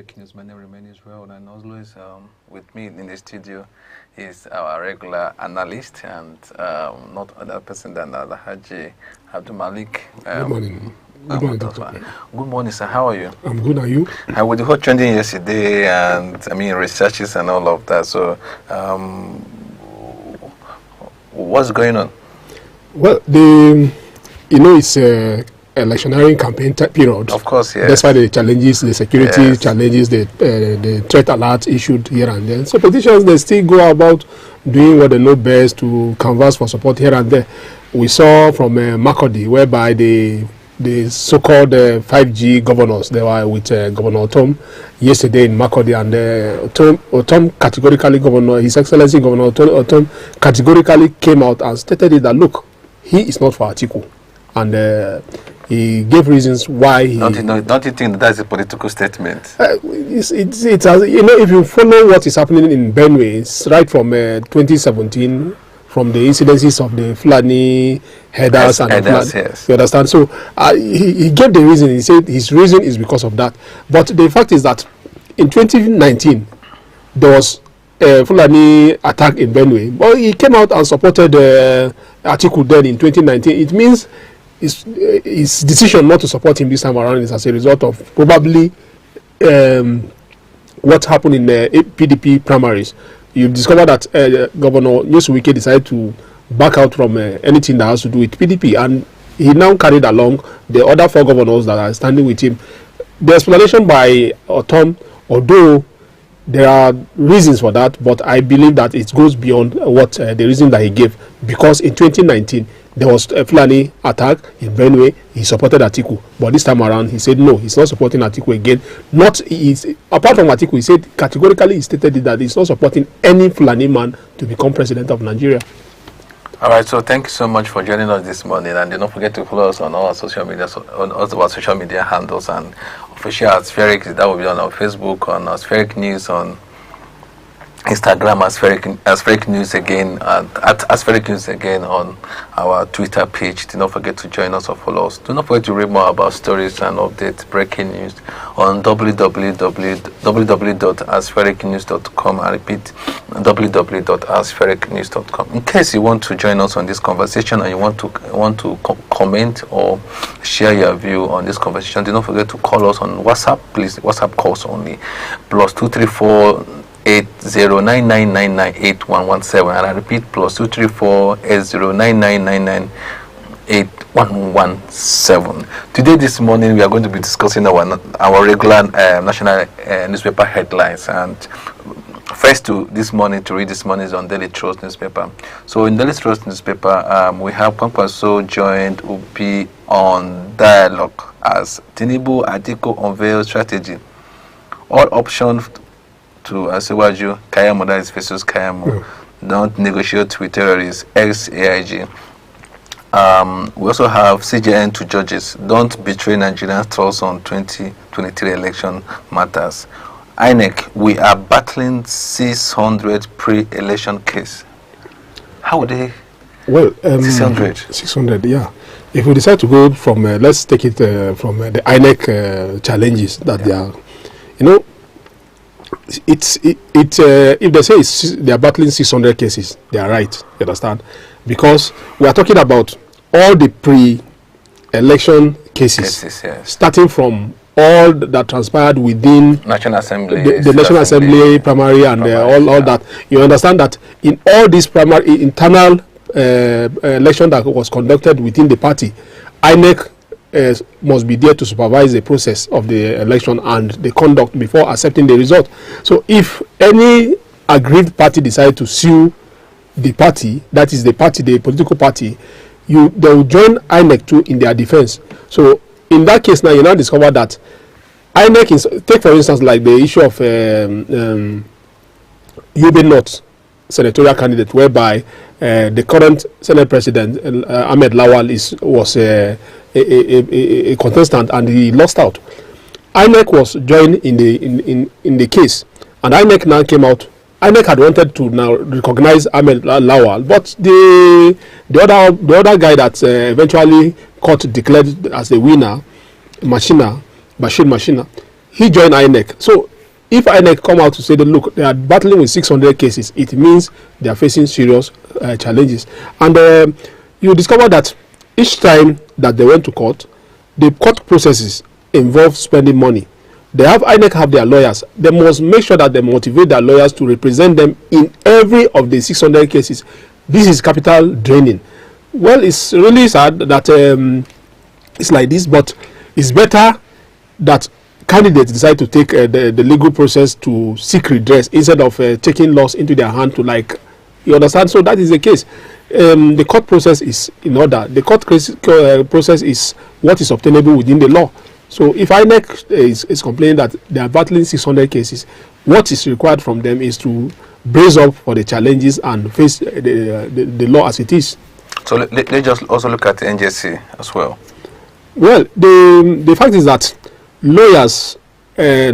Spheric News. My name remains well, and always with me in the studio is our regular analyst and not other person than Alhaji Abdul Malik. Good morning. Good morning, Doctor. Good morning, sir. How are you? I'm good. Are you? With the whole trending yesterday, and I mean researches and all of that. So, what's going on? Well, it's a electioneering campaign period. Of course, yes. That's why the challenges, the security challenges, the threat alert issued here and there. So politicians, they still go about doing what they know best to canvass for support here and there. We saw from Makurdi, whereby the so-called 5G governors, they were with Governor Otom yesterday in Makurdi, and Otom categorically, His Excellency Governor Otom categorically came out and stated that, look, he is not for Atiku. And he gave reasons why he... Don't you think that's a political statement? It's if you follow what is happening in Benue, it's right from 2017, from the incidences of the Fulani headers and yes. You understand? So he gave the reason. He said his reason is because of that. But the fact is that in 2019, there was a Fulani attack in Benue. But he came out and supported Atiku then in 2019. It means his decision not to support him this time around is as a result of probably what happened in the PDP primaries. You discover that Governor Nwogu decided to back out from anything that has to do with PDP, and he now carried along the other 4 governors that are standing with him. The explanation by Otom, although there are reasons for that, but I believe that it goes beyond what the reason that he gave, because in 2019 there was a Fulani attack in Benue. He supported Atiku, but this time around he said no, he's not supporting Atiku again. Apart from Atiku, he said categorically, he stated that he's not supporting any Fulani man to become president of Nigeria. All right, so thank you so much for joining us this morning, and don't forget to follow us on all our social media, on all of our social media handles, and official at Spheric, that will be on our Facebook, on our Spheric News, on Instagram as Spheric News again, and at Spheric News again on our Twitter page. Do not forget to join us or follow us. Do not forget to read more about stories and updates, breaking news on www.asfericnews.com. I repeat, www.asfericnews.com. In case you want to join us on this conversation and you want to comment or share your view on this conversation, do not forget to call us on WhatsApp. Please, WhatsApp calls only. +234 8099998117, and I repeat, +234 8099998117. Today, this morning, we are going to be discussing our regular national newspaper headlines. And first to read this morning is on Daily Trust newspaper. So in Daily Trust newspaper, we have Kwankwaso joined Obi on dialogue as Tinubu Atiku unveil strategy. All options to Asiwaju, Kayamo, that is versus Kayamo, don't negotiate with terrorists, ex-AIG. We also have CJN to judges, don't betray Nigerian trust on 2023 election matters. INEC, we are battling 600 pre-election case. How would they? Well, 600, yeah. If we decide to go from, let's take it from the INEC challenges that they are, if they say they are battling 600 cases, they are right. You understand? Because we are talking about all the pre-election cases yes. Starting from all that transpired within National Assembly, the National Assembly primary and all that. You understand that in all these primary internal election that was conducted within the party, INEC must be there to supervise the process of the election and the conduct before accepting the result. So if any aggrieved party decide to sue the party, that is the political party, they will join INEC too in their defense. So in that case now, you now discover that INEC is, take for instance like the issue of Yobe North senatorial candidate, whereby the current Senate President Ahmed Lawal was a contestant and he lost out. INEC was joined in the case, and INEC now came out. INEC had wanted to now recognize Ahmed Lawal, but the other guy that eventually court declared as the winner, Bashir Machina, he joined INEC. So if INEC come out to say that, look, they are battling with 600 cases, it means they are facing serious challenges. And you discover that each time that they went to court, the court processes involve spending money. They have INEC have their lawyers. They must make sure that they motivate their lawyers to represent them in every of the 600 cases. This is capital draining. Well, it's really sad that it's like this, but it's better that candidates decide to take the legal process to seek redress instead of taking laws into their hand to, like, you understand. So that is the case. The court process is in order. The court process is what is obtainable within the law. So if INEC is complaining that they are battling 600 cases, what is required from them is to brace up for the challenges and face the law as it is. So let's just also look at the NJC as well. Well, the fact is that lawyers, I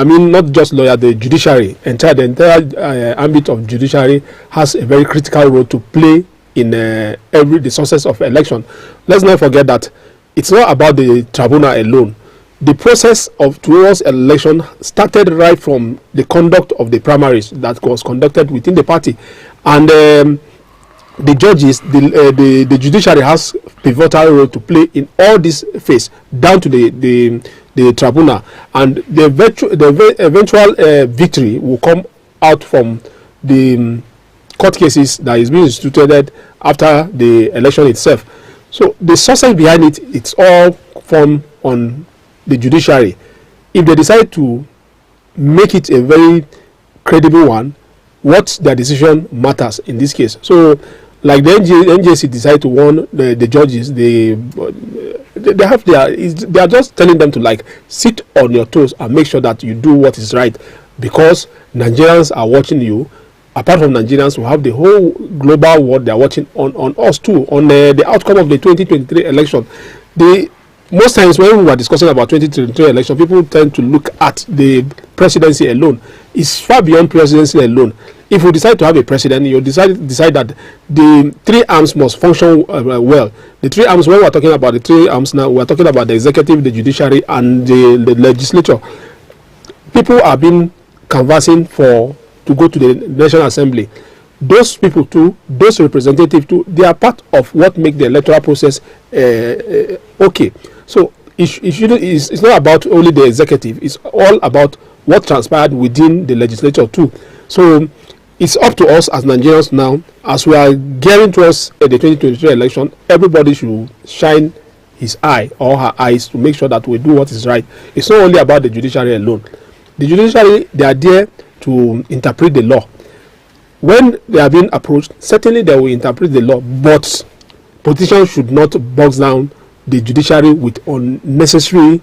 mean, not just lawyers, the judiciary, the entire ambit of judiciary has a very critical role to play in the success of election. Let's not forget that it's not about the tribunal alone. The process towards election started right from the conduct of the primaries that was conducted within the party, and the judges, the judiciary has pivotal role to play in all this phase down to the tribunal, and the eventual victory will come out from the court cases that is being instituted after the election itself. So the success behind it, it's all from on the judiciary. If they decide to make it a very credible one, what their decision matters in this case. So, like the NJC decide to warn the judges, they are just telling them to, like, sit on your toes and make sure that you do what is right, because Nigerians are watching you. Apart from Nigerians, we have the whole global world. They are watching on us too, on the outcome of the 2023 election. Most times when we were discussing about 2023 election, people tend to look at the presidency alone. It's far beyond presidency alone. If we decide to have a president, you decide that the three arms must function well. The three arms, when we're talking about the three arms now, we're talking about the executive, the judiciary, and the legislature. People are being canvassing to go to the National Assembly. Those people too, those representatives too, they are part of what make the electoral process okay. So it's not about only the executive. It's all about what transpired within the legislature too. So it's up to us as Nigerians now, as we are gearing towards the 2023 election. Everybody should shine his eye or her eyes to make sure that we do what is right. It's not only about the judiciary alone. The judiciary, they are there to interpret the law. When they are being approached, certainly they will interpret the law, but politicians should not box down the judiciary with unnecessary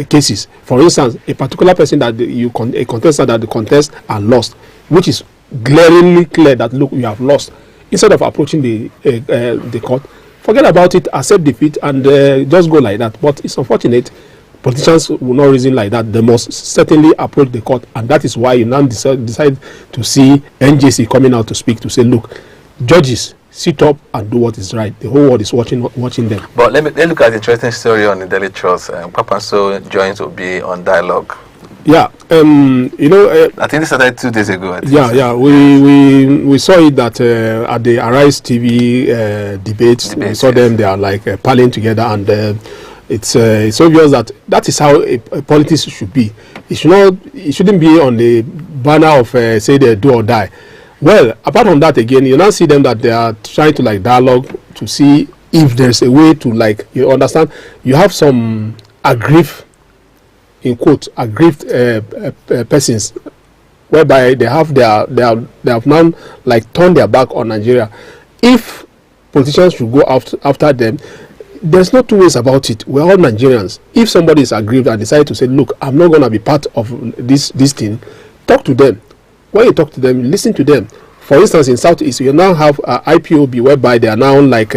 cases. For instance, a particular person that a contestant that the contest are lost, which is glaringly clear that, look, you have lost. Instead of approaching the court, forget about it, accept defeat, and just go like that. But it's unfortunate. Politicians will not reason like that. They must certainly approach the court, and that is why you now decide to see NJC coming out to speak, to say, look, judges, sit up and do what is right. The whole world is watching them. But let me look at the interesting story on the Daily Trust. Kwankwaso joins Obi on dialogue. Yeah, I think this started 2 days ago. We saw it that at the Arise TV debates, we saw them. They are like palling together, and it's obvious that is how a politics should be. It shouldn't be on the banner of say they do or die. Well, apart from that, again, you now see them that they are trying to, like, dialogue to see if there's a way to, like, you understand, you have some aggrieved, in quote, aggrieved persons, whereby they have now, like, turned their back on Nigeria. If politicians should go after them, there's no two ways about it. We're all Nigerians. If somebody is aggrieved and decide to say, look, I'm not going to be part of this thing, talk to them. When you talk to them, listen to them. For instance, in Southeast, you now have IPOB, whereby they are now, like,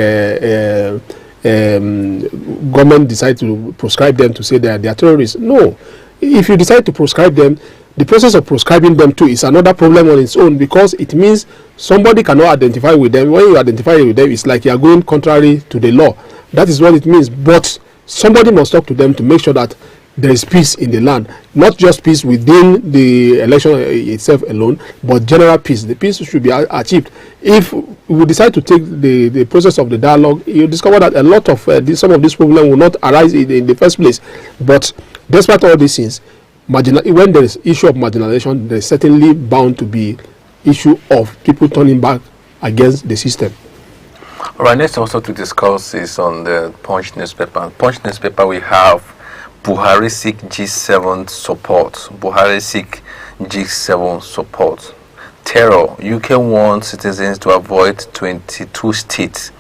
government decide to proscribe them to say they are terrorists. No. If you decide to proscribe them, the process of proscribing them too is another problem on its own, because it means somebody cannot identify with them. When you identify with them, it's like you are going contrary to the law. That is what it means. But somebody must talk to them to make sure that there is peace in the land. Not just peace within the election itself alone, but general peace. The peace should be achieved. If we decide to take the process of the dialogue, you discover that a lot of some of these problems will not arise in the first place. But despite all these things, when there is issue of marginalization, there is certainly bound to be issue of people turning back against the system. All right, next also to discuss is on the Punch newspaper. Punch newspaper, we have Buhari seek G7 support. Buhari seek G7 support. Terror. UK wants citizens to avoid 22 states.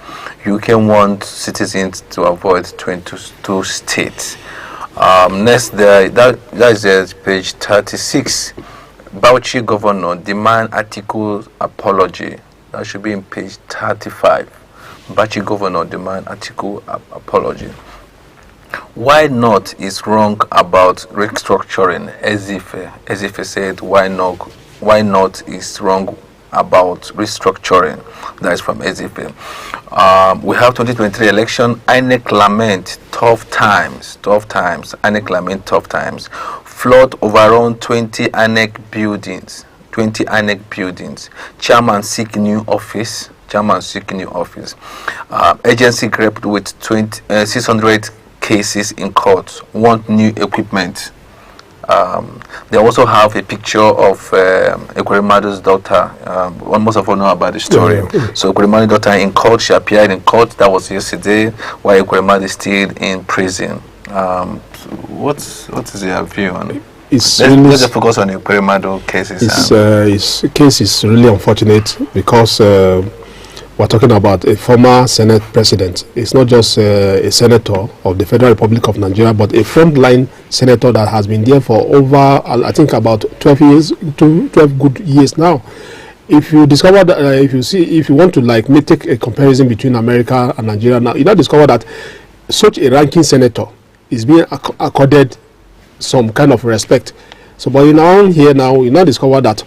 UK wants citizens to avoid 22 states. Next, that is page 36. Bauchi governor demand Atiku apology. That should be in page 35. Bauchi governor demand Atiku apology. Why not is wrong about restructuring? Ezife said, why not is wrong about restructuring? That is from Ezife. We have 2023 election. INEC lament tough times. INEC lament tough times. Flood overrun 20 INEC buildings. Chairman seek new office. Agency grappled with 600 cases in court, want new equipment. They also have a picture of Ekon-Madu's daughter. Most of us know about the story. Yeah. So Ekon-Madu's daughter in court, she appeared in court. That was yesterday, while Ekon-Madu is still in prison. What is your view on it? Let's focus on the Ekon-Madu cases. His case is really unfortunate because we're talking about a former Senate president. It's not just a senator of the Federal Republic of Nigeria, but a frontline senator that has been there for over, I think, about 12 good years now. If you discover that, if you want to take a comparison between America and Nigeria now, you now discover that such a ranking senator is being accorded some kind of respect. So, but you now discover that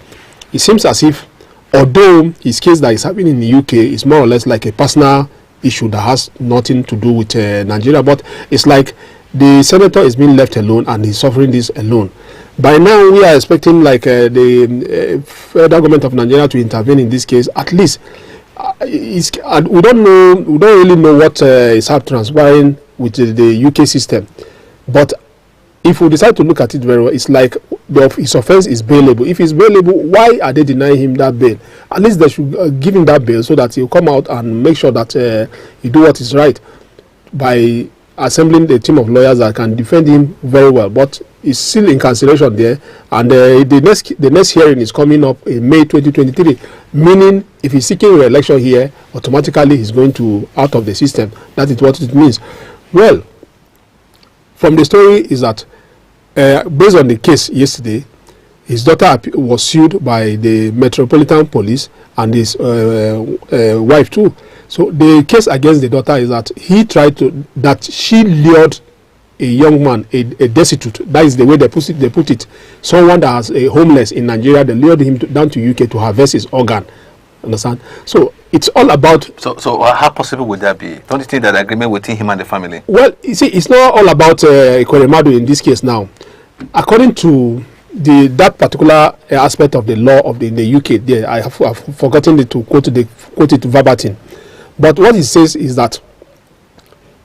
it seems as if, although his case that is happening in the UK is more or less like a personal issue that has nothing to do with Nigeria, but it's like the senator is being left alone and he's suffering this alone. By now, we are expecting the federal government of Nigeria to intervene in this case. At least, we don't really know what is transpiring with the UK system. But if we decide to look at it very well, it's like his offense is bailable. If he's bailable, why are they denying him that bail? At least they should give him that bail so that he'll come out and make sure that he do what is right by assembling a team of lawyers that can defend him very well. But he's still in cancellation there, and the next hearing is coming up in May 2023. Meaning, if he's seeking re-election here, automatically he's going to out of the system. That is what it means. Well, from the story is that based on the case yesterday, his daughter was sued by the Metropolitan Police and his wife too. So the case against the daughter is that she lured a young man, a destitute. That is the way they put it. Someone that has a homeless in Nigeria, they lured him down to UK to harvest his organ. Understand? So it's all about. So how possible would that be? Don't you think that agreement within him and the family? Well, you see, it's not all about Ekon-Madu in this case now. According to that particular aspect of the law of the UK, there I have forgotten to quote it verbatim. But what it says is that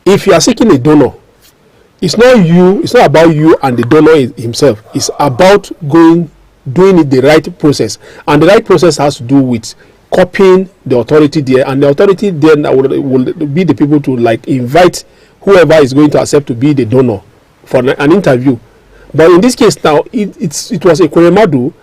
if you are seeking a donor, it's not about you and the donor himself. It's about doing it the right process, and the right process has to do with copying the authority there, and the authority then will be the people to invite whoever is going to accept to be the donor for an interview. But in this case now, it was a Ekon-Madu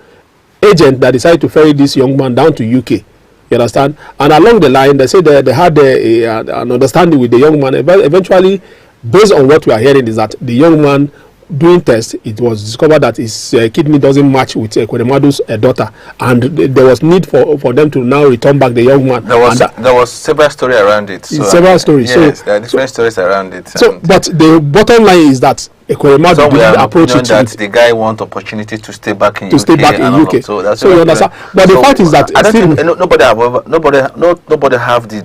agent that decided to ferry this young man down to UK. You understand? And along the line, they said they had an understanding with the young man. Eventually, based on what we are hearing, is that the young man doing tests, it was discovered that his kidney doesn't match with Ekon-Madu's daughter, and there was need for them to now return back the young man. There was several stories around it. So several stories. Yes, there are different stories around it. So, but the bottom line is that Ekon-Madu didn't approach it. That the guy wants opportunity to stay back in UK. So you understand. But the fact is that I don't think nobody have the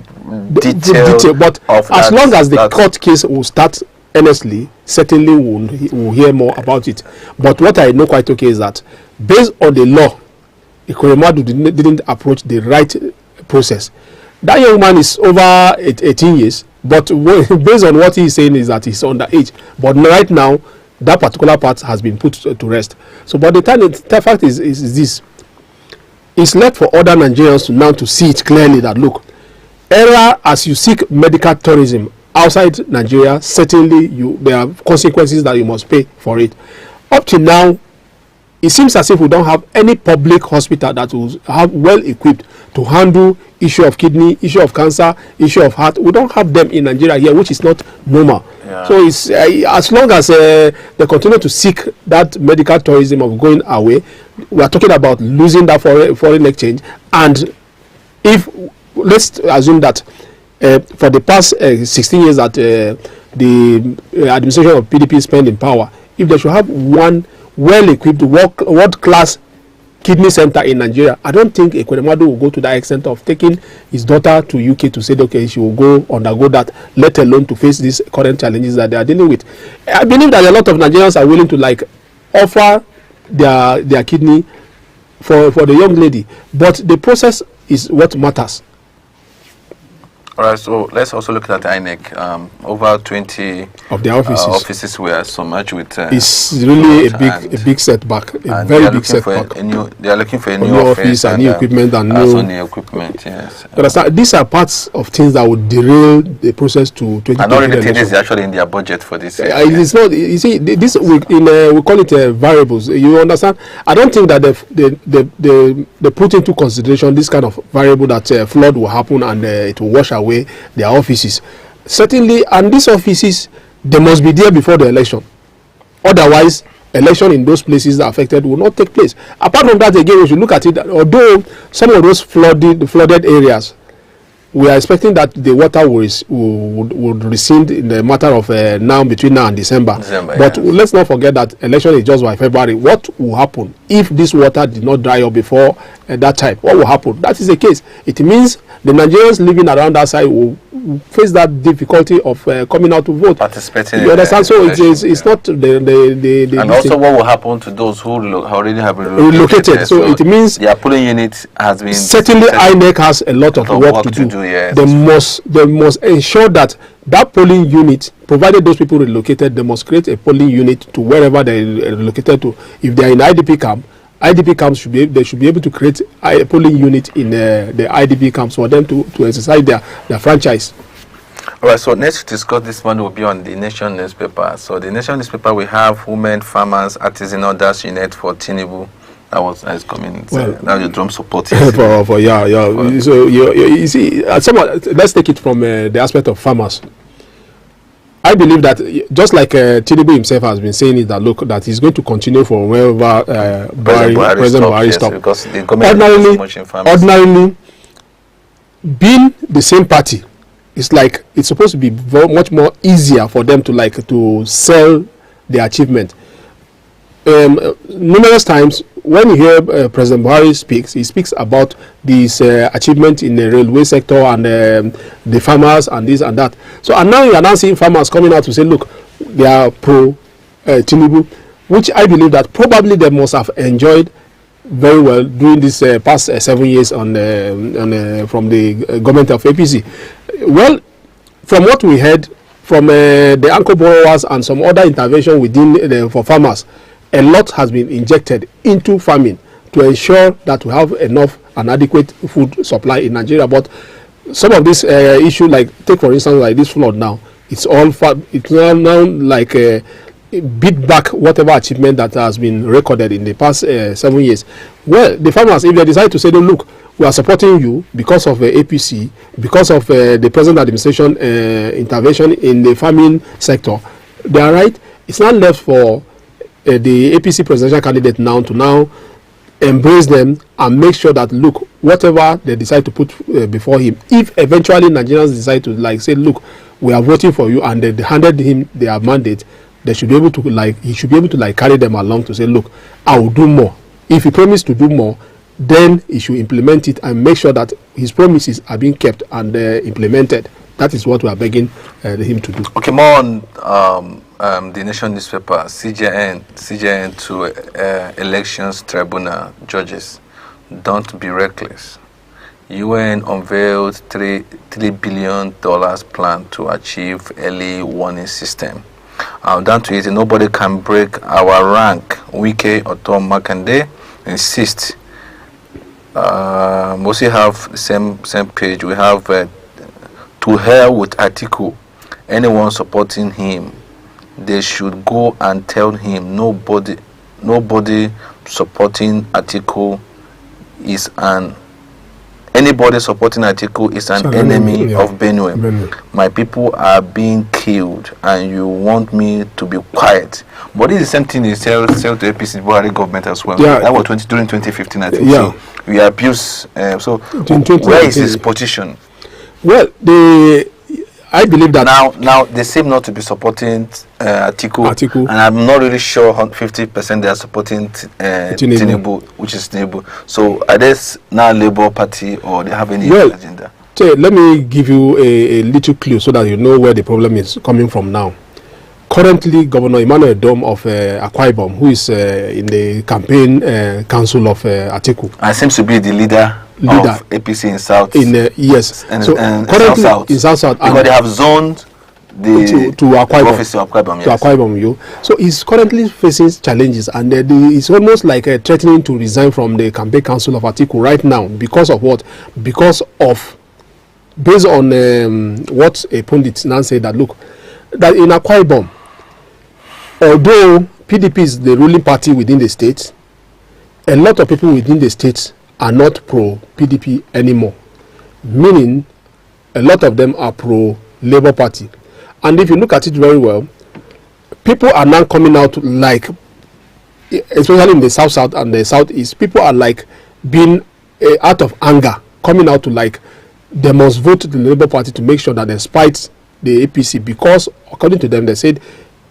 detail. But as long as the court case will start honestly, certainly we'll hear more about it. But what I know quite okay is that based on the law, Ekon-Madu didn't approach the right process. That young man is over 18 years, but based on what he's saying is that he's underage. But right now, that particular part has been put to rest. So, but the fact is this: it's left for other Nigerians to now to see it clearly that look, as you seek medical tourism outside Nigeria, certainly there are consequences that you must pay for it. Up to now, it seems as if we don't have any public hospital that will have well equipped to handle issue of kidney, issue of cancer, issue of heart. We don't have them in Nigeria here, which is not normal. Yeah. So it's as long as they continue to seek that medical tourism of going away, we are talking about losing that foreign exchange. And if let's assume that for the past 16 years that the administration of PDP spent in power, if they should have one well-equipped world-class kidney center in Nigeria, I don't think Ekon-Madu will go to that extent of taking his daughter to UK to say, okay, she will go undergo that, let alone to face these current challenges that they are dealing with. I believe that a lot of Nigerians are willing to offer their kidney for the young lady, but the process is what matters. All right, so let's also look at INEC. Over 20 of their offices were submerged with. It's really a big setback, a very big setback. They are looking for a new office and new equipment and new equipment. Yes. These are parts of things that would derail the process to 2020. And already this is actually in their budget for this. It's not. You see, this we call it variables. You understand? I don't think that they put into consideration this kind of variable that flood will happen and it will wash away their offices. Certainly, and these offices, they must be there before the election. Otherwise, election in those places that are affected will not take place. Apart from that, again, we should look at it. Although some of those flooded areas, we are expecting that the water would recede in the matter of between now and December. But let's not forget that election is just by February. What will happen if this water did not dry up before that time? What will happen? That is the case. It means the Nigerians living around that side will face that difficulty of coming out to vote. Participating. You understand? So it's not the and also what will happen to those who already have been relocated. So it means their polling unit has been certainly INEC has a lot of work to do. Yes. They must ensure that polling unit, provided those people relocated, they must create a polling unit to wherever they are relocated to. If they are in IDP camp, IDP camps should be able to create a polling unit in the IDP camps for them to exercise their franchise. All right, so next to discuss this one will be on the Nation newspaper. So the Nation newspaper, we have women, farmers, artisan orders unit for Tinubu. That is coming. Well, now your drum support. So you see, let's take it from the aspect of farmers. I believe that just like Tinubu himself has been saying, that he's going to continue for wherever President Buhari stopped. Because the government is much in farmers. Ordinarily, being the same party, it's supposed to be much more easier for them to sell their achievement. Numerous times when you hear President Buhari speaks, he speaks about this achievement in the railway sector and the farmers and this and that. So and now you are now seeing farmers coming out to say, look, they are pro Tinubu, which I believe that probably they must have enjoyed very well during this past 7 years from the government of APC. Well, from what we heard from the anchor borrowers and some other intervention within for farmers, a lot has been injected into farming to ensure that we have enough and adequate food supply in Nigeria. But some of this issue, take for instance, like this flood now, it's now like beat back whatever achievement that has been recorded in the past 7 years. Well, the farmers, if they decide to say, look, we are supporting you because of APC, because of the present administration intervention in the farming sector, they are right. It's not left for the APC presidential candidate to embrace them and make sure that, look, whatever they decide to put before him, if eventually Nigerians decide to say, look, we are voting for you, and they handed him their mandate, they should be able to he should be able to carry them along to say, look, I will do more. If he promised to do more, then he should implement it and make sure that his promises are being kept and implemented. That is what we are begging him to do. Okay, more on the Nation newspaper, CJN to Elections Tribunal judges. Don't be reckless. UN unveiled $3 billion plan to achieve early warning system. Down to it, nobody can break our rank. Wike Otom Makande insist. We also have the same page. We have to hell with Atiku. Anyone supporting him, they should go and tell him nobody supporting Atiku is an anybody supporting Atiku is an enemy of Benue. My people are being killed and you want me to be quiet. But this is the same thing they sell to APC Buhari government as well. Yeah. That was during 2015, I think. Yeah. So we abuse. So where is his position? Well, I believe that now they seem not to be supporting Atiku, and I'm not really sure 50% they are supporting Tinubu, which is Tinubu. So are they now Labour Party or they have any agenda? Let me give you a little clue so that you know where the problem is coming from now. Currently, Governor Emmanuel Dome of Akwa Ibom, who is in the campaign council of Atiku, and seems to be the leader of APC in South. Yes, so currently in South, because they have zoned the to Akwa Ibom, office of Akwa Ibom, yes. To Akwa Ibom, so he's currently facing challenges, and it's almost like threatening to resign from the campaign council of Atiku right now because of what? Because of based on what a pundit now said that look, that in Akwa Ibom, although PDP is the ruling party within the state, a lot of people within the state are not pro-PDP anymore. Meaning, a lot of them are pro-Labour Party. And if you look at it very well, people are now coming out like, especially in the South and the Southeast, people are like being out of anger, coming out to like, they must vote the Labour Party to make sure that they spite the APC, because according to them, they said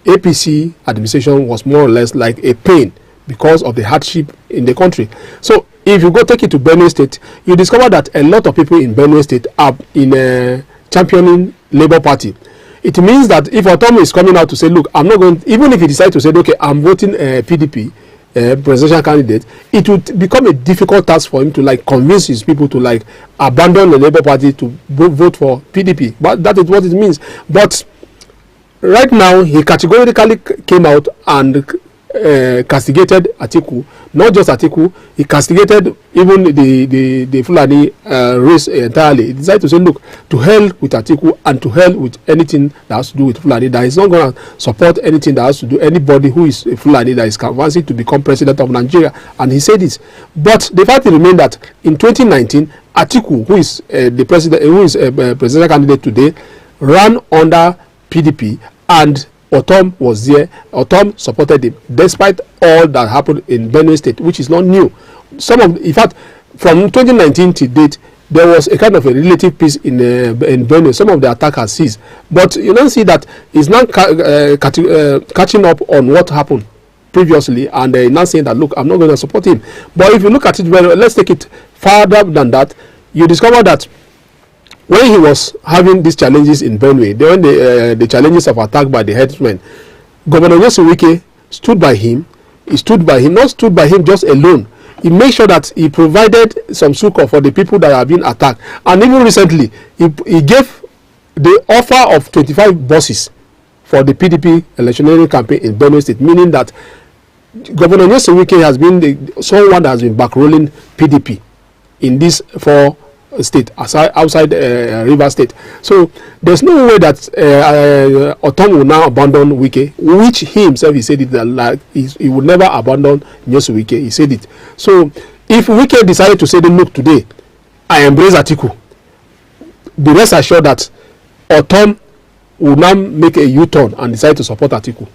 APC administration was more or less like a pain because of the hardship in the country. So if you go take it to Benue State, you discover that a lot of people in Benue State are in championing Labour Party. It means that if Otom is coming out to say, look, I'm not going, even if he decides to say, okay, I'm voting PDP presidential candidate, it would become a difficult task for him to like convince his people to like abandon the Labour Party to vote for PDP. But that is what it means. But right now, he categorically came out and castigated Atiku. Not just Atiku, he castigated even the Fulani race entirely. He decided to say, look, to hell with Atiku and to hell with anything that has to do with Fulani. That is not going to support anything that has to do anybody who is a Fulani that is canvassing to become president of Nigeria. And he said this. But the fact remains that in 2019, Atiku, who is the president, who is a presidential candidate today, ran under PDP, and Otom was there. Otom supported him, despite all that happened in Benue State, which is not new. In fact, from 2019 to date, there was a kind of a relative peace in Benue. Some of the attackers ceased, but you don't see that he's now catching up on what happened previously, and now saying that look, I'm not going to support him. But if you look at it well, let's take it further than that. You discover that when he was having these challenges in Benue, when the challenges of attack by the headsmen, Governor Wike stood by him. He stood by him, not stood by him just alone. He made sure that he provided some succor for the people that are being attacked. And even recently, he gave the offer of 25 buses for the PDP electioneering campaign in Benue State, meaning that Governor Wike has been someone that has been backrolling PDP in these 4 state outside River State. So there's no way that Otom will now abandon Wike, which he himself, he said it that like he would never abandon Wike. He said it. So if Wike decided to say, look, today I embrace Atiku, be rest assured that Otom will now make a U-turn and decide to support Atiku.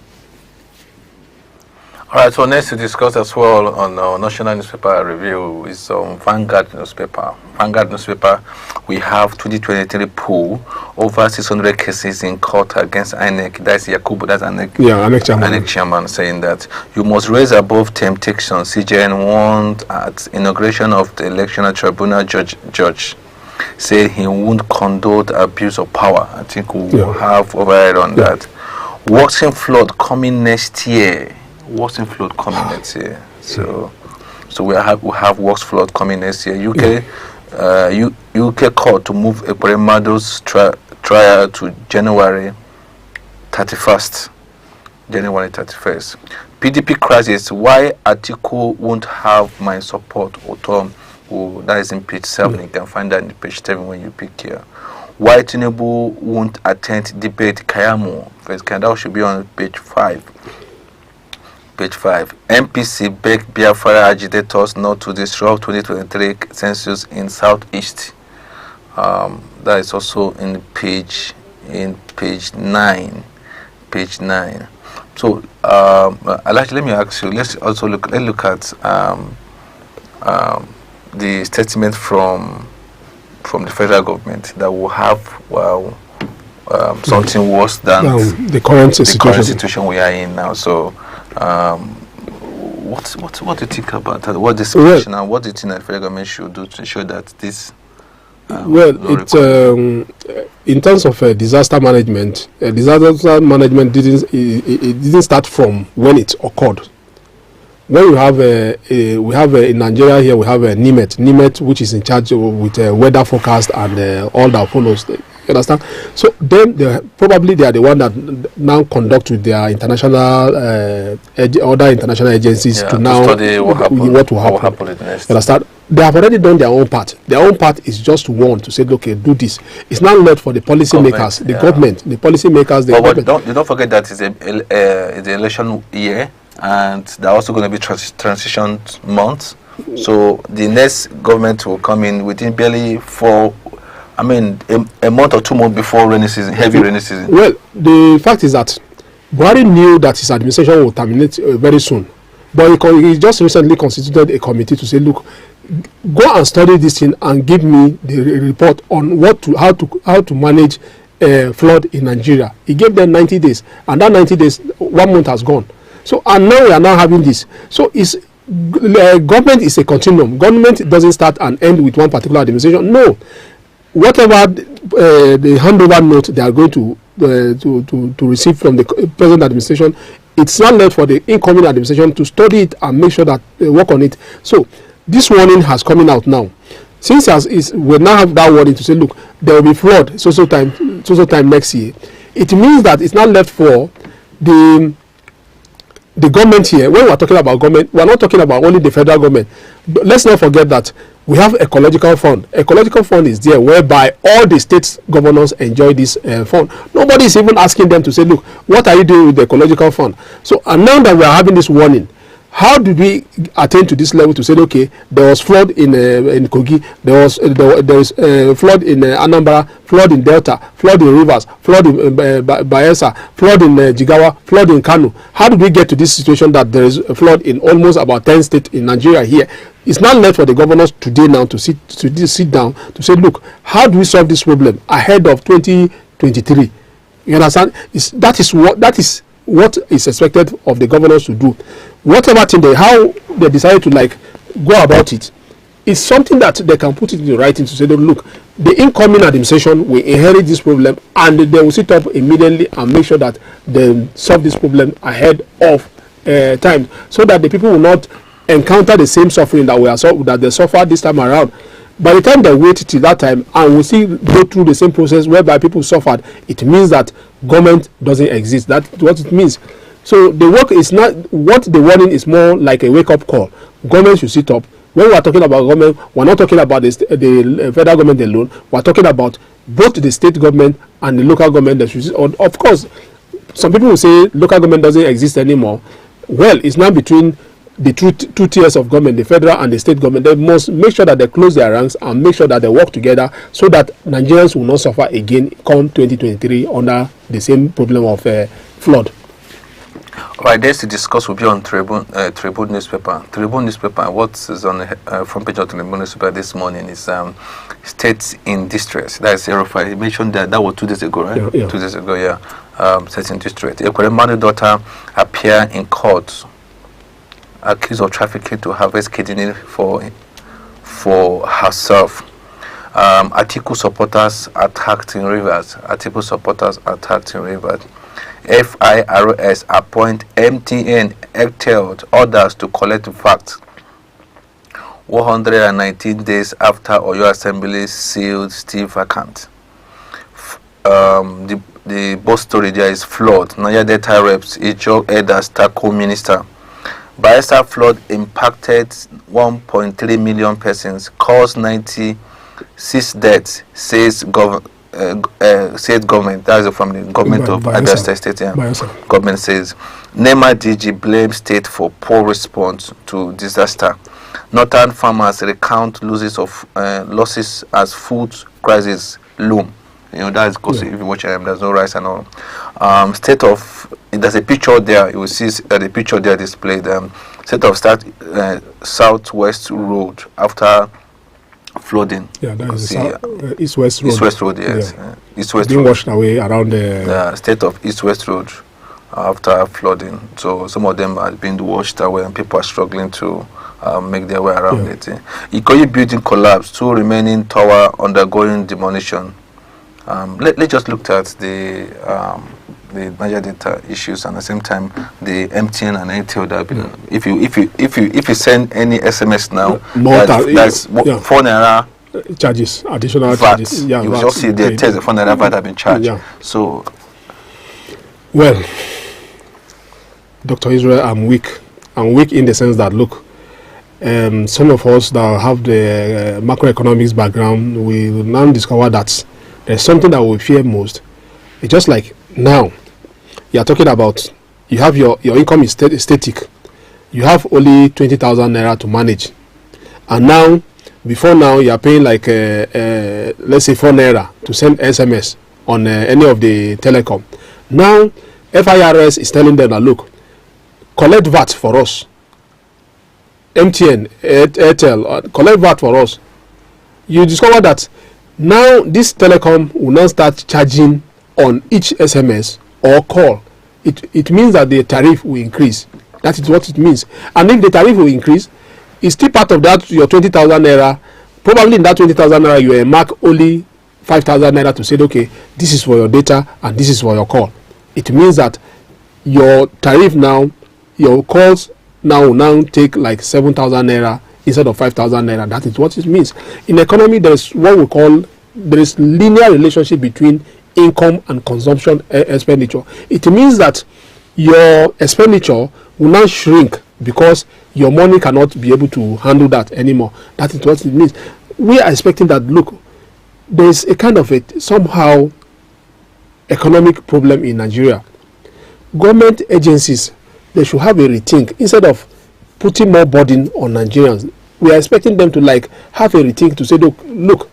All right, so next to discuss as well on our national newspaper review is Vanguard newspaper. Vanguard newspaper, we have 2023 poll, over 600 cases in court against INEC. That's Yakubu, that's INEC chairman saying that you must raise above temptation. CJN warned at inauguration of the electoral tribunal judge. said he won't condone abuse of power. I think we'll have override on that. Worsening flood coming next year. Worsening flood coming next year. So we have worse flood coming next year. UK court to move Eberi-Omuma's trial to January 31st. PDP crisis. Why Atiku won't have my support? Otom. That is in page 7. You can find that in page 7 when you pick here. Why Tinubu won't attend debate Kayamo? First, that should be on page 5. Page 5. MPC begged Biafra agitators not to disrupt 2023 census in Southeast. That is also in page 9. Page 9. So, let me ask you. Let's look at the statement from the federal government that will have something worse than the current situation we are in now. So, what do you think about that? What this situation and what do you think that the federal government should do to ensure that this? In terms of disaster management, didn't start from when it occurred. When we have in Nigeria here, we have NIMET, which is in charge with weather forecast and all that follows. You understand? So then they are the one that now conduct with their international other international agencies to now study what will happen. You understand? They have already done their own part. Their own part is just one to say, okay, do this. It's not left for the policy makers, the government, the policy makers. But don't forget that it's the election year. And they're also going to be transition months. So the next government will come in within barely a month or 2 months before rainy season, heavy rainy season. Well, the fact is that Buhari knew that his administration will terminate very soon. But he just recently constituted a committee to say, look, go and study this thing and give me the report on how to manage flood in Nigeria. He gave them 90 days. And that 90 days, 1 month has gone. So, and now we are now having this. So, government is a continuum. Government doesn't start and end with one particular administration. No. Whatever the handover note they are going to receive from the present administration, it's not left for the incoming administration to study it and make sure that they work on it. So, this warning has coming out now. Since we now have that warning to say, look, there will be flood so time next year. It means that it's not left for the government here. When we are talking about government, we are not talking about only the federal government. But let's not forget that we have ecological fund. Ecological fund is there whereby all the states governors enjoy this fund. Nobody is even asking them to say, look, what are you doing with the ecological fund? So, and now that we are having this warning, how did we attain to this level to say, okay, there was flood in Kogi, there is flood in Anambra, flood in Delta, flood in Rivers, flood in Bayelsa, flood in Jigawa, flood in Kano. How did we get to this situation that there is a flood in almost about 10 states in Nigeria here? It's not left for the governors today now to sit down to say, look, how do we solve this problem ahead of 2023? You understand? That is what is expected of the governors to do. Whatever thing how they decide to go about it, it's something that they can put it in writing to say, look, the incoming administration will inherit this problem and they will sit up immediately and make sure that they solve this problem ahead of time, so that the people will not encounter the same suffering that they suffered this time around. By the time they wait till that time and will see go through the same process whereby people suffered, it means that government doesn't exist. That's what it means. So the work is not what the warning is, more like a wake-up call. Government should sit up. When we are talking about government, we're not talking about the federal government alone. We're talking about both the state government and the local government. Of course, some people will say local government doesn't exist anymore. Well, it's now between the two tiers of government, the federal and the state government. They must make sure that they close their ranks and make sure that they work together so that Nigerians will not suffer again come 2023 under the same problem of flood. All right, there's to discuss will be on Tribune newspaper. Tribune newspaper, what is on the front page of Tribune newspaper this morning is states in distress. That is 05. You mentioned that was 2 days ago, right? Yeah. 2 days ago, yeah. States in distress. Ekon-Madu daughter appear in court accused of trafficking to harvest kidney for herself. Atiku supporters attacked in Rivers. Atiku supporters attacked in Rivers. FIRS appoint MTN Airtel orders to collect facts. 119 days after Oyo Assembly sealed still vacant. The both story there is flood. Niger Delta reps Ijo elders tackle minister. Bayelsa flood impacted 1.3 million persons, caused 96 deaths, says state government. That is from the government of Bayelsa State. Yeah. Government says NEMA DG blames state for poor response to disaster. Northern farmers recount losses as food crisis loom. You know, that is because if you watch there's no rice and all. State of, there's a picture there, you will see the picture there displayed. State of Southwest Road after flooding. Yeah, that is East-West Road. East-West Road, yes. East-West being Road. washed away around the state of East-West Road after flooding. So some of them are being washed away and people are struggling to make their way around it. Ikoyi building collapse, 2 remaining tower undergoing demolition. Let's just look at the Niger Delta issues, and at the same time the MTN and Airtel that if you send any SMS now, that's 4 naira charges, additional VAT. charges. Yeah, you just see the text 4 naira VAT have been charged. Yeah. So, well, Dr. Israel, I'm weak. I'm weak in the sense that look, some of us that have the macroeconomics background, we will now discover that there's something that we fear most. It's just like now, you are talking about, you have your income is static. You have only 20,000 naira to manage. And now, before now, you are paying like, let's say 4 naira to send SMS on any of the telecom. Now, FIRS is telling them that, look, collect VAT for us. MTN, Airtel, collect VAT for us. You discover that now this telecom will now start charging on each SMS or call. It means that the tariff will increase. That is what it means. And if the tariff will increase, it's still part of that, your 20,000 naira. Probably in that 20,000 naira, you mark only 5,000 naira to say, okay, this is for your data and this is for your call. It means that your tariff now, your calls now take like 7,000 naira instead of 5,000 naira. That is what it means. In economy, there is what we call, there is linear relationship between income and consumption expenditure. It means that your expenditure will now shrink because your money cannot be able to handle that anymore. That is what it means. We are expecting that, look, there is a kind of somehow economic problem in Nigeria. Government agencies, they should have a rethink. Instead of putting more burden on Nigerians, we are expecting them to like have a rethink to say, look,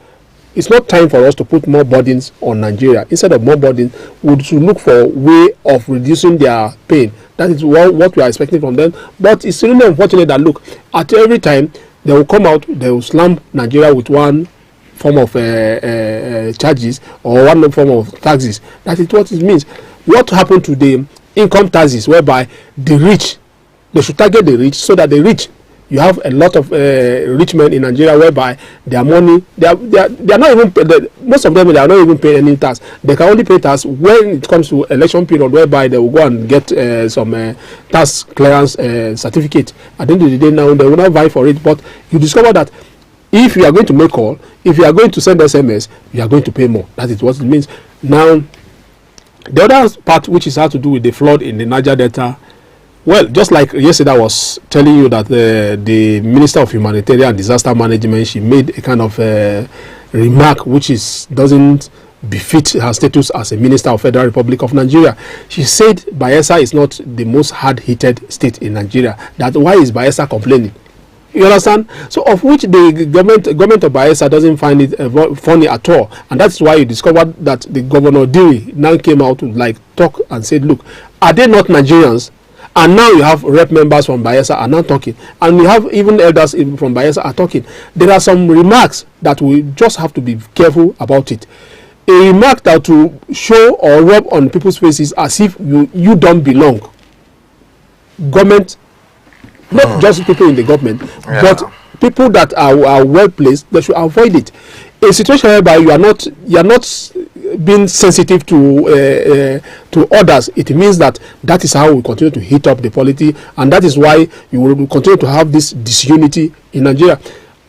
it's not time for us to put more burdens on Nigeria. Instead of more burdens, we should look for a way of reducing their pain. That is what we are expecting from them. But it's really unfortunate that, look, at every time they will come out, they will slam Nigeria with one form of charges or one form of taxes. That is what it means. What happened to the income taxes, whereby the rich, they should target the rich so that the rich, you have a lot of rich men in Nigeria whereby their money, they are not even, most of them, they are not even paying any tax. They can only pay tax when it comes to election period, whereby they will go and get some tax clearance certificate. At the end of the day now, they will not vie for it. But you discover that if you are going to make call, if you are going to send SMS, you are going to pay more. That is what it means. Now, the other part, which is how to do with the flood in the Niger Delta, well, just like yesterday I was telling you that the Minister of Humanitarian and Disaster Management, she made a kind of remark which doesn't befit her status as a Minister of Federal Republic of Nigeria. She said Bayelsa is not the most hard-hit state in Nigeria. That why is Bayelsa complaining? You understand? So of which the government of Bayelsa doesn't find it funny at all. And that's why you discovered that the Governor Dewey now came out to like talk and said, look, are they not Nigerians? And now you have rep members from Bayelsa are now talking. And you have even elders from Bayelsa are talking. There are some remarks that we just have to be careful about it. A remark that to show or rub on people's faces as if you don't belong. Government, not just people in the government, but people that are well placed, they should avoid it. A situation whereby you are not being sensitive to others, it means that is how we continue to heat up the polity, and that is why you will continue to have this disunity in Nigeria.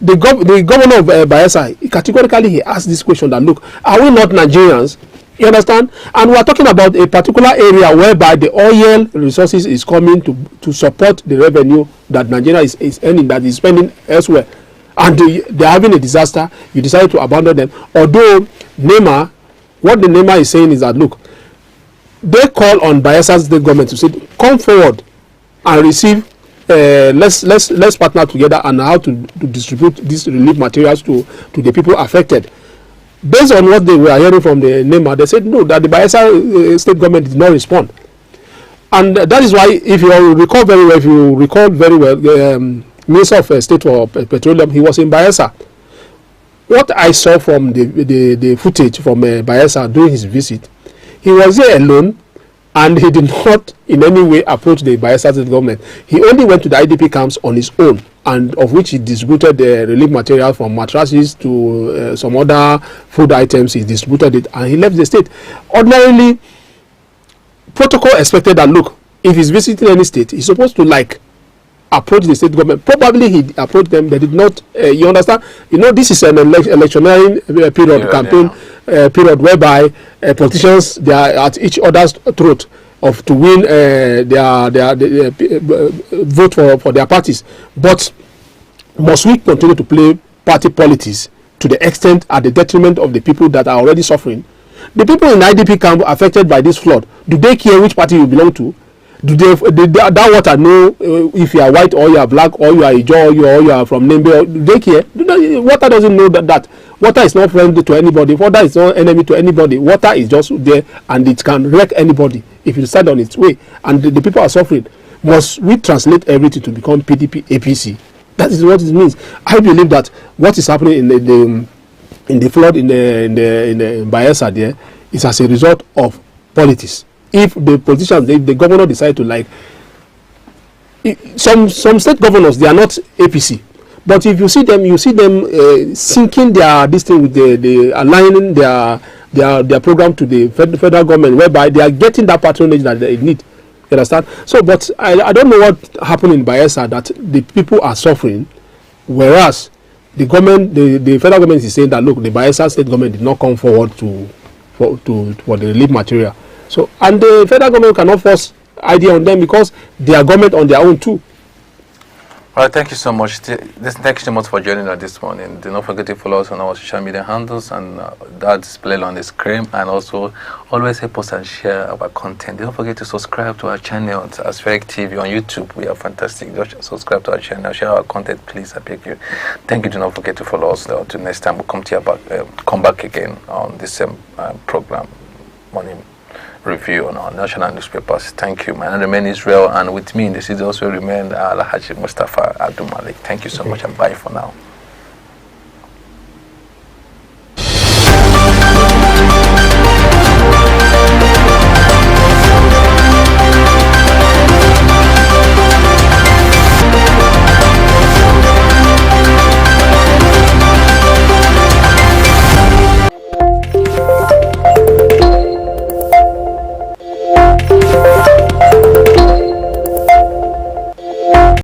The governor of Bayelsa, categorically he asked this question that, look, are we not Nigerians? You understand? And we are talking about a particular area whereby the oil resources is coming to support the revenue that Nigeria is earning, that is spending elsewhere. And they are having a disaster. You decide to abandon them. Although NEMA, what the NEMA is saying is that, look, they call on Bayelsa state government to say, come forward and receive, let's partner together on how to distribute these relief materials to the people affected. Based on what they were hearing from the NEMA, they said no, that the Bayelsa state government did not respond. And that is why, if you recall very well, Minister of State for Petroleum, he was in Bayelsa. What I saw from the footage from Bayelsa during his visit, he was there alone, and he did not in any way approach the Bayelsa state government. He only went to the IDP camps on his own, and of which he distributed the relief material from mattresses to some other food items. He distributed it and he left the state. Ordinarily, protocol expected that, look, if he's visiting any state, he's supposed to approach the state government. Probably he approached them. They did not. You understand? You know, this is an electionary period, campaign period, whereby politicians, they are at each other's throat to win their vote for their parties. But must we continue to play party politics to the extent at the detriment of the people that are already suffering? The people in IDP camp affected by this flood, do they care which party you belong to? Do that water know if you are white or you are black or you are Ijo or you are from Nembe? Do they care? Water doesn't know that. Water is not friendly to anybody. Water is not enemy to anybody. Water is just there, and it can wreck anybody if you stand on its way. And the people are suffering. Must we translate everything to become PDP APC? That is what it means. I believe that what is happening in the flood in the Bayelsa there is as a result of politics. If the politicians, the governor decide to some state governors, they are not APC, but if you see them sinking this thing with the aligning their program to the federal government, whereby they are getting that patronage that they need. You understand? So, but I don't know what happened in Bayelsa that the people are suffering, whereas the government, the federal government is saying that, look, the Bayelsa state government did not come forward for the relief material. So, and the federal government cannot force idea on them because they are government on their own too. All right, thank you so much. Thank you so much for joining us this morning. Do not forget to follow us on our social media handles, and that's displayed on the screen. And also, always help us and share our content. Do not forget to subscribe to our channel at Spheric TV on YouTube. We are fantastic. Just subscribe to our channel, share our content, please. I beg you. Thank you. Do not forget to follow us. Until next time, we'll come back again on this same program, Morning Review on our national newspapers. Thank you. My name remains Israel, and with me in the studio also remained Alhaji Mustafa Abdul Malik. Thank you so much, and bye for now.